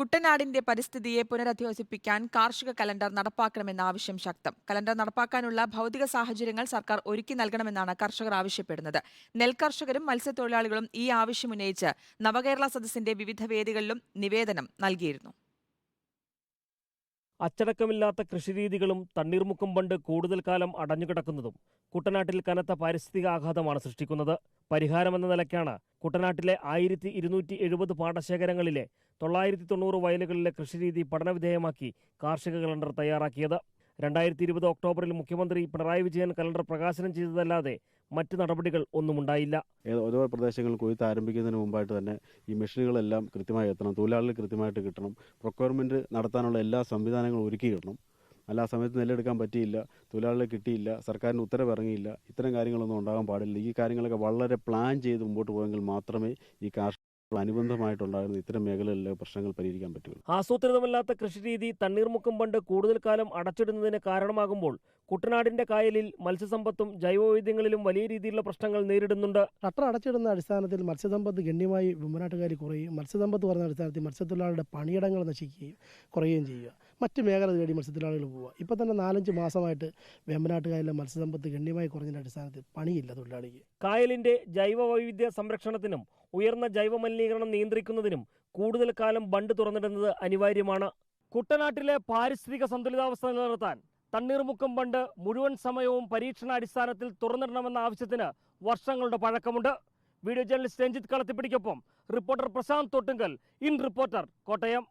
കുട്ടനാടിന്റെ പരിസ്ഥിതിയെ പുനരധിവസിപ്പിക്കാൻ കാർഷിക കലണ്ടർ നടപ്പാക്കണമെന്ന ആവശ്യം ശക്തം. കലണ്ടർ നടപ്പാക്കാനുള്ള ഭൗതിക സാഹചര്യങ്ങൾ സർക്കാർ ഒരുക്കി നൽകണമെന്നാണ് കർഷകർ ആവശ്യപ്പെടുന്നത്. നെൽകർഷകരും മത്സ്യത്തൊഴിലാളികളും ഈ ആവശ്യമുന്നയിച്ച് നവകേരള സദസ്സിന്റെ വിവിധ വേദികളിലും നിവേദനം നൽകിയിരുന്നു. അച്ചടക്കമില്ലാത്ത കൃഷിരീതികളും തണ്ണീർമുക്കം ബണ്ട് കൂടുതൽ കാലം അടഞ്ഞുകിടക്കുന്നതും കുട്ടനാട്ടിൽ കനത്ത പാരിസ്ഥിതിക ആഘാതമാണ് സൃഷ്ടിക്കുന്നത്. പരിഹാരമെന്ന നിലയ്ക്കാണ് കുട്ടനാട്ടിലെ 1270 പാടശേഖരങ്ങളിലെ 990 വയലുകളിലെ കൃഷിരീതി പഠനവിധേയമാക്കി കാർഷിക കലണ്ടർ തയ്യാറാക്കിയത്. 2020 ഒക്ടോബറിൽ മുഖ്യമന്ത്രി പിണറായി വിജയൻ കലണ്ടർ പ്രകാശനം ചെയ്തതല്ലാതെ മറ്റ് നടപടികൾ ഒന്നുമുണ്ടായില്ല. ഓരോ പ്രദേശങ്ങളിൽ കൊയ്ത്ത് ആരംഭിക്കുന്നതിന് മുമ്പായിട്ട് തന്നെ ഈ മെഷീനുകളെല്ലാം കൃത്യമായി എത്തണം, തൊഴിലാളികൾ കൃത്യമായിട്ട് കിട്ടണം, പ്രൊക്യൂർമെൻറ്റ് നടത്താനുള്ള എല്ലാ സംവിധാനങ്ങളും ഒരുക്കി കിട്ടണം. അല്ല ആ സമയത്ത് നെല്ലെടുക്കാൻ പറ്റിയില്ല, തൊഴിലാളികളെ കിട്ടിയില്ല, സർക്കാരിന് ഉത്തരവ് ഇറങ്ങിയില്ല, ഇത്തരം കാര്യങ്ങളൊന്നും ഉണ്ടാകാൻ പാടില്ല. ഈ കാര്യങ്ങളൊക്കെ വളരെ പ്ലാൻ ചെയ്ത് മുമ്പോട്ട് പോയെങ്കിൽ മാത്രമേ ഈ അനുബന്ധമായിട്ടുണ്ടായിരുന്ന ഇത്തരം മേഖലകളിലെ പ്രശ്നങ്ങൾ പരിഹരിക്കാൻ പറ്റുള്ളൂ. ആസൂത്രിതമല്ലാത്ത കൃഷിരീതി തണ്ണീർമുക്കം ബണ്ട് കൂടുതൽ കാലം അടച്ചിടുന്നതിന് കാരണമാകുമ്പോൾ കുട്ടനാടിന്റെ കായലിൽ മത്സ്യസമ്പത്തും ജൈവവൈവിധ്യങ്ങളിലും വലിയ രീതിയിലുള്ള പ്രശ്നങ്ങൾ നേരിടുന്നുണ്ട്. ഷട്ടർ അടച്ചിടുന്ന അടിസ്ഥാനത്തിൽ മത്സ്യസമ്പത്ത് ഗണ്യമായി വിമനാട്ടുകാർ കുറയും. മത്സ്യസമ്പത്ത് കുറഞ്ഞ അടിസ്ഥാനത്തിൽ മത്സ്യത്തൊഴിലാളികളുടെ പണിയിടങ്ങൾ നശിക്കുകയും കുറയുകയും ചെയ്യുക. മറ്റ് മേഖല തേടി മത്സ്യത്തൊഴിലാളികൾ പോവുക. ഇപ്പോൾ തന്നെ 4-5 മാസമായിട്ട് വേമ്പനാട്ടുകായലിലെ മത്സ്യസമ്പത്ത് ഗണ്യമായി കുറഞ്ഞതിൻ്റെ അടിസ്ഥാനത്തിൽ പണിയില്ല തൊഴിലാളിക്ക്. കായലിന്റെ ജൈവവൈവിധ്യ സംരക്ഷണത്തിനും ഉയർന്ന ജൈവമലിനീകരണം നിയന്ത്രിക്കുന്നതിനും കൂടുതൽ കാലം ബണ്ട് തുറന്നിടുന്നത് അനിവാര്യമാണ്. കുട്ടനാട്ടിലെ പാരിസ്ഥിതിക സന്തുലിതാവസ്ഥ നിലനിർത്താൻ തണ്ണീർമുക്കം ബണ്ട് മുഴുവൻ സമയവും പരീക്ഷണാടിസ്ഥാനത്തിൽ തുറന്നിടണമെന്ന ആവശ്യത്തിന് വർഷങ്ങളുടെ പഴക്കമുണ്ട്. വീഡിയോ ജേർണലിസ്റ്റ് രഞ്ജിത്ത് കളത്തിപ്പിടിക്കൊപ്പം reporter Prashanth Thottungal, in reporter, Kottayam.